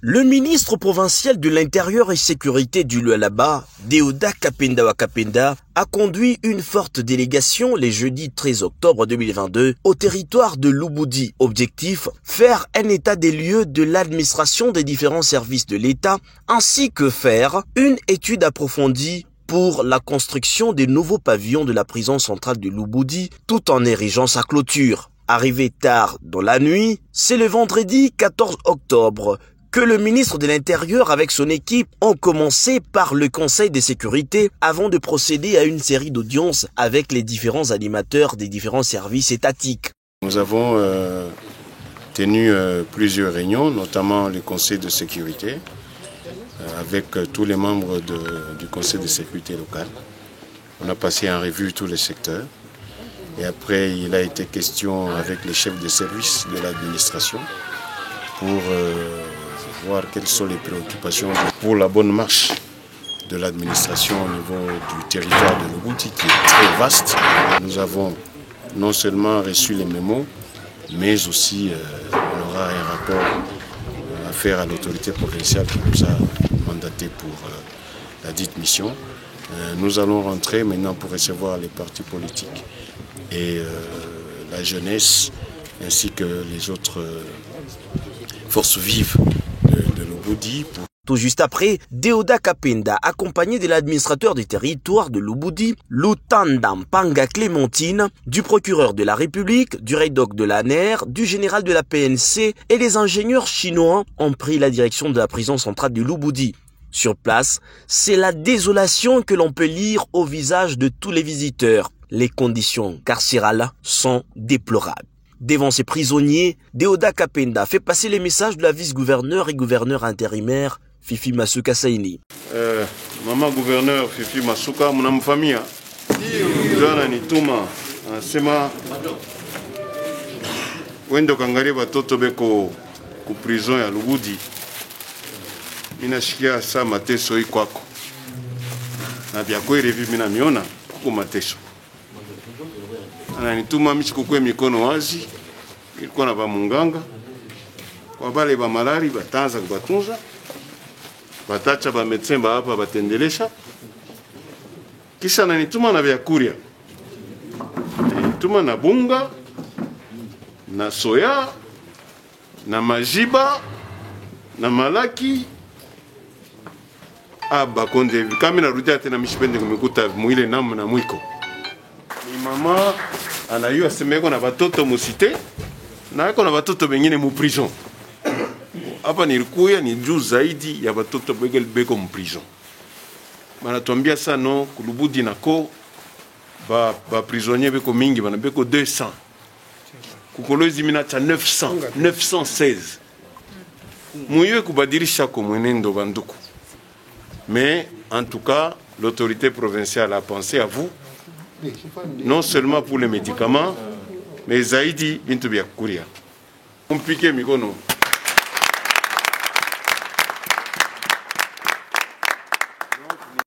Le ministre provincial de l'Intérieur et Sécurité du Lualaba, Deoda Kapenda Wakapenda, a conduit une forte délégation les jeudis 13 octobre 2022 au territoire de Lubudi. Objectif, faire un état des lieux de l'administration des différents services de l'État, ainsi que faire une étude approfondie pour la construction des nouveaux pavillons de la prison centrale de Lubudi, tout en érigeant sa clôture. Arrivé tard dans la nuit, c'est le vendredi 14 octobre que le ministre de l'Intérieur avec son équipe ont commencé par le Conseil de sécurité avant de procéder à une série d'audiences avec les différents animateurs des différents services étatiques. Nous avons tenu plusieurs réunions, notamment le Conseil de sécurité, avec tous les membres du Conseil de sécurité locale. On a passé en revue tous les secteurs. Et après, il a été question avec les chefs de service de l'administration pour voir quelles sont les préoccupations pour la bonne marche de l'administration au niveau du territoire de Lubudi qui est très vaste. Nous avons non seulement reçu les mémos, mais aussi on aura un rapport à faire à l'autorité provinciale qui nous a mandaté pour la dite mission. Nous allons rentrer maintenant pour recevoir les partis politiques et la jeunesse ainsi que les autres forces vives de Lubudi. Tout juste après, Deoda Kapenda, accompagné de l'administrateur du territoire de Lubudi, Lutanda Mpanga Clémentine, du procureur de la République, du REDOC de l'ANER, du général de la PNC et les ingénieurs chinois ont pris la direction de la prison centrale de Lubudi. Sur place, c'est la désolation que l'on peut lire au visage de tous les visiteurs. Les conditions carcérales sont déplorables. Devant ces prisonniers, Deoda Kapenda fait passer les messages de la vice-gouverneur et gouverneur intérimaire Fifi Masuka Saini. Maman gouverneur Fifi Masuka, mon famille, jana nituma sema wendo kangari batoto beko ku prison ya Lubudi. Minashikia sa mateso ikwako. Na bya kweli hivi mina miona ku mateso. Ananituma michikukwe mikono wazi, ilikuwa na bamunganga kwa bale ba malari batanza kubatunza, batacha ba medecin ba hapa batendelesha, kisha ananituma na vyakuria, ananituma na bunga na soya na majiba na malaki aba konde kama narudia tena mishipende kumekuta mwile namu na mwiko. Ni mama anayua semeko na batoto musite na yako na batoto bengine mu prison. Hapa nilikuya ni juu zaidi ya batoto beko mu prison. Banatuambia sana ku Lubudi nako ba prisonnier beko mingi bana beko 200. Kukolozi minacha 916. Muye kubadilisha ko mwenendo banduku. Mais en tout cas, l'autorité provinciale a pensé à vous, non seulement pour les médicaments, mais zaidi bintu bya kuria. Compliqué mikono.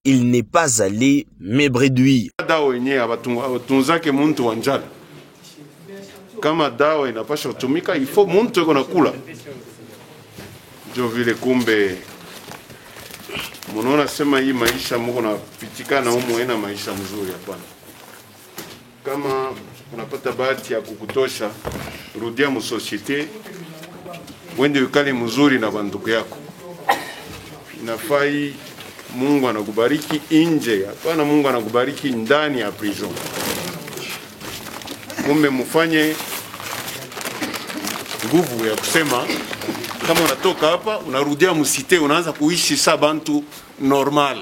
Il n'est pas allé mais bredouille. Dawa yenyewe abatunzake muntu wa njala. Kama dawa inapasha kutumika, il faut muntu yuko nakula. Ndio vile kumbe munaona sema hii maisha mko na pitikana humo haina maisha mzuri hapana. Kama unapata bahati ya kukutosha, rudia mu societe, wende ukale mzuri na banduku yako. Inafai Mungu anakubariki nje, hapana Mungu anakubariki ndani ya prison. Kumbe mufanye nguvu ya kusema kama unatoka hapa, unarudia musite, unaanza kuishi sa bantu normal.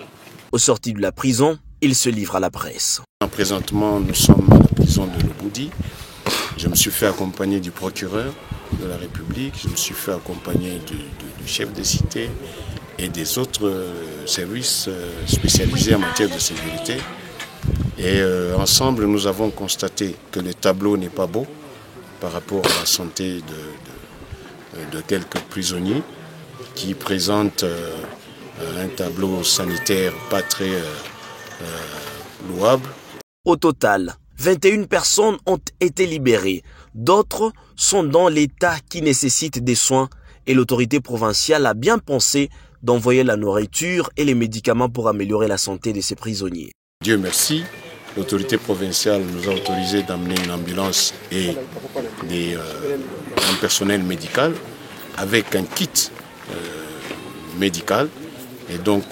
Au sorti de la prison, il se livre à la presse. Présentement, nous sommes à la prison de Lubudi. Je me suis fait accompagner du procureur de la République, je me suis fait accompagner du chef de cité et des autres services spécialisés en matière de sécurité. Et ensemble, nous avons constaté que le tableau n'est pas beau par rapport à la santé de quelques prisonniers qui présentent un tableau sanitaire pas très louable. Au total, 21 personnes ont été libérées. D'autres sont dans l'état qui nécessite des soins Et l'autorité provinciale a bien pensé d'envoyer la nourriture et les médicaments pour améliorer la santé de ces prisonniers. Dieu merci, l'autorité provinciale nous a autorisé d'amener une ambulance et un personnel médical avec un kit médical. Et donc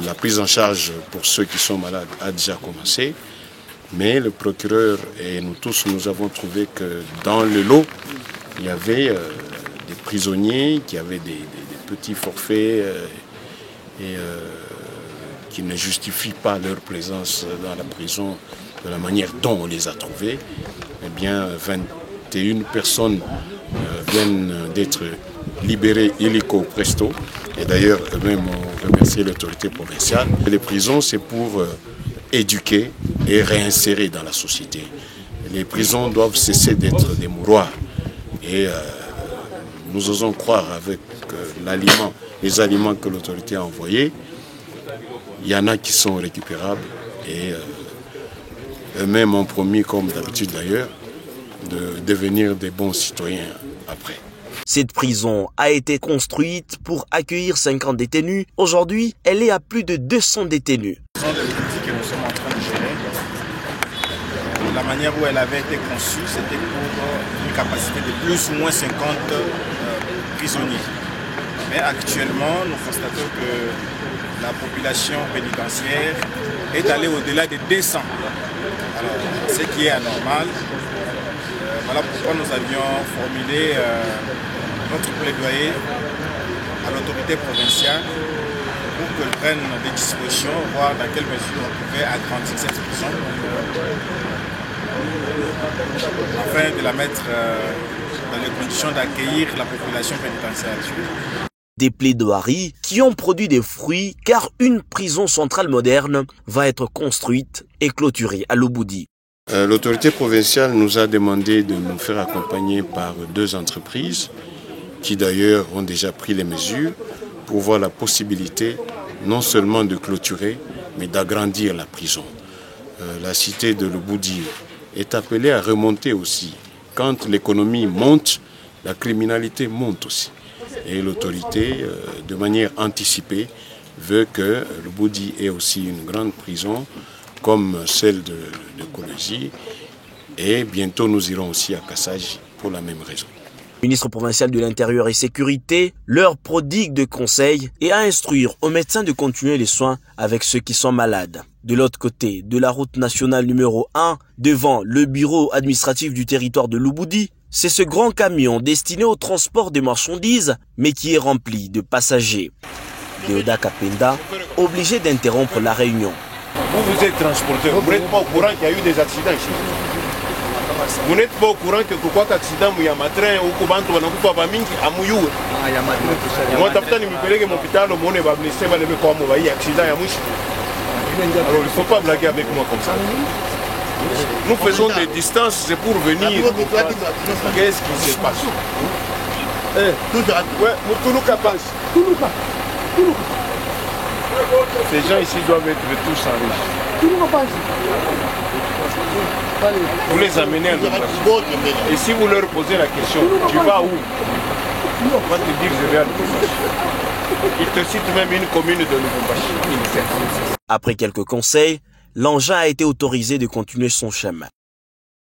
la prise en charge pour ceux qui sont malades a déjà commencé. Mais le procureur et nous tous, nous avons trouvé que dans le lot, il y avait des prisonniers qui avaient des petits forfaits qui ne justifient pas leur présence dans la prison de la manière dont on les a trouvés. Eh bien, 21 personnes viennent d'être libérées illico presto. Et d'ailleurs, eux-mêmes ont remercié l'autorité provinciale. Les prisons, c'est pour éduquer et réinsérer dans la société. Les prisons doivent cesser d'être des mouroirs. Et nous osons croire avec les aliments que l'autorité a envoyés, il y en a qui sont récupérables et eux-mêmes ont promis, comme d'habitude d'ailleurs, de devenir des bons citoyens après. Cette prison a été construite pour accueillir 50 détenus. Aujourd'hui, elle est à plus de 200 détenus. La manière où elle avait été conçue, c'était pour une capacité de plus ou moins 50 prisonniers. Mais actuellement, nous constatons que la population pénitentiaire est allée au-delà de 200. Alors, ce qui est anormal. Voilà pourquoi nous avions formulé notre plaidoyer à l'autorité provinciale pour qu'elle prenne des dispositions, voir dans quelle mesure on pouvait agrandir cette prison afin de la mettre dans les conditions d'accueillir la population pénitentiaire. Des plaidoiries qui ont produit des fruits car une prison centrale moderne va être construite et clôturée à Lubudi. L'autorité provinciale nous a demandé de nous faire accompagner par 2 entreprises qui d'ailleurs ont déjà pris les mesures pour voir la possibilité non seulement de clôturer mais d'agrandir la prison. La cité de Lubudi est appelée à remonter aussi. Quand l'économie monte, la criminalité monte aussi. Et l'autorité, de manière anticipée, veut que Lubudi ait aussi une grande prison comme celle de Kolosi. Et bientôt, nous irons aussi à Kassaji pour la même raison. Le ministre provincial de l'Intérieur et Sécurité leur prodigue de conseils et à instruire aux médecins de continuer les soins avec ceux qui sont malades. De l'autre côté de la route nationale numéro 1, devant le bureau administratif du territoire de Lubudi, c'est ce grand camion destiné au transport des marchandises, mais qui est rempli de passagers. Deoda Kapenda, obligé d'interrompre la réunion. Vous êtes transporteur, vous n'êtes pas au courant qu'il y a eu des accidents ici. Vous n'êtes pas au courant que quoi qu'accident, il y a un train ou que bantu wanakufa bamingi amuyue. Moi tafuta nimipeleke m'hôpital muone ba blessé ba lebe kwa mwa accident ya mwisho. Alors il ne faut pas blaguer avec moi comme ça. Nous faisons des distances, c'est pour venir. Qu'est-ce qui se passe? Ces gens ici doivent être tous enrichis. Vous les amenez à l'occupation. Et si vous leur posez la question, tu vas où? On va te dire, je vais à Lubumbashi. Il te cite même une commune de Lubumbashi. Après quelques conseils, l'engin a été autorisé de continuer son chemin.